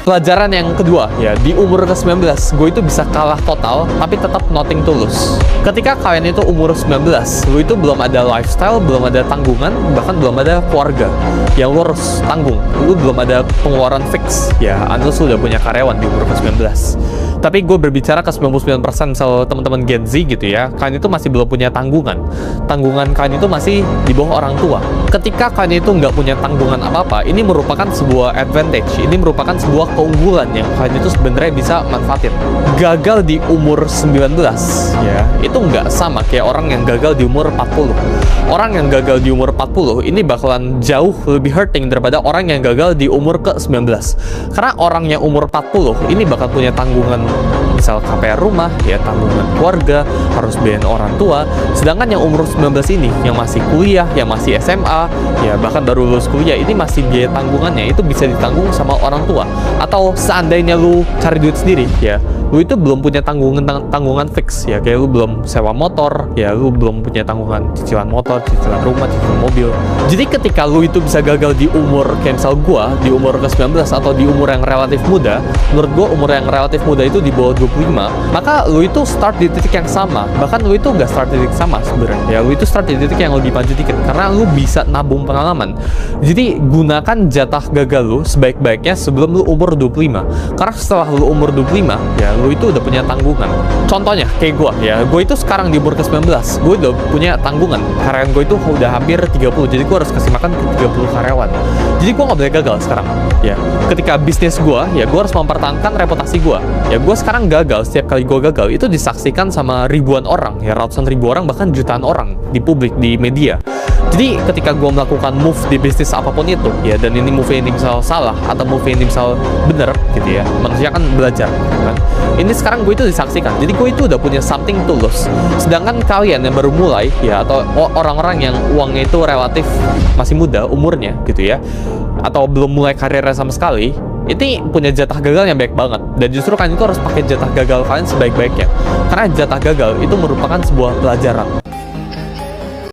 Pelajaran yang kedua, ya, di umur ke-19, gue itu bisa kalah total, tapi tetap nothing tulus. Ketika kalian itu umur 19, lu itu belum ada lifestyle, belum ada tanggungan, bahkan belum ada keluarga yang lu harus tanggung. Lu belum ada pengeluaran fix, ya, unless lu udah punya karyawan di umur ke-19. Tapi gue berbicara ke 99% misal teman-teman Gen Z gitu ya, kalian itu masih belum punya tanggungan. Tanggungan kalian itu masih di bawah orang tua. Ketika kalian itu nggak punya tanggungan apa-apa, ini merupakan sebuah advantage, ini merupakan sebuah keunggulan yang kalian itu sebenarnya bisa manfaatin. Gagal di umur 19, ya, itu nggak sama kayak orang yang gagal di umur 40. Orang yang gagal di umur 40 ini bakalan jauh lebih hurting daripada orang yang gagal di umur ke-19. Karena orang yang umur 40 ini bakal punya tanggungan, misal KPR rumah, ya, tanggungan keluarga, harus biayain orang tua. Sedangkan yang umur 19 ini, yang masih kuliah, yang masih SMA, ya, bahkan baru lulus kuliah, ini masih biaya tanggungannya itu bisa ditanggung sama orang tua. Atau seandainya lu cari duit sendiri, ya, lu itu belum punya tanggungan fix, ya, kayak lu belum sewa motor, ya, lu belum punya tanggungan cicilan motor, cicilan rumah, cicilan mobil. Jadi ketika lu itu bisa gagal di umur kayak misal gua, di umur ke-19 atau di umur yang relatif muda, menurut gua umur yang relatif muda itu di bawah 25, maka lu itu start di titik yang sama. Bahkan lu itu nggak start di titik sama sebenarnya, ya, lu itu start di titik yang lebih maju dikit karena lu bisa nabung pengalaman. Jadi gunakan jatah gagal lu sebaik-baiknya sebelum lu umur 25. Karena setelah lu umur 25, ya, lu itu udah punya tanggungan. Contohnya kayak gua, ya, gue itu sekarang di umur ke-19, gue udah punya tanggungan. Karyawan gue itu udah hampir 30, jadi gue harus kasih makan ke 30 karyawan. Jadi gue nggak boleh gagal sekarang, ya. Ketika bisnis gue, ya, gue harus mempertahankan reputasi gue. Ya, gue sekarang gagal, setiap kali gue gagal itu disaksikan sama ribuan orang, ya, ratusan ribu orang, bahkan jutaan orang di publik, di media. Jadi ketika gue melakukan move di bisnis apapun itu, ya, dan ini move ini misal salah atau move ini misal bener gitu ya, manusia kan belajar kan. Ini sekarang gue itu disaksikan, jadi gue itu udah punya something to lose. Sedangkan kalian yang baru mulai, ya, atau orang-orang yang uangnya itu relatif masih muda umurnya gitu ya, atau belum mulai karirnya sama sekali, ini punya jatah gagal yang baik banget. Dan justru kalian itu harus pakai jatah gagal kalian sebaik-baiknya, karena jatah gagal itu merupakan sebuah pelajaran.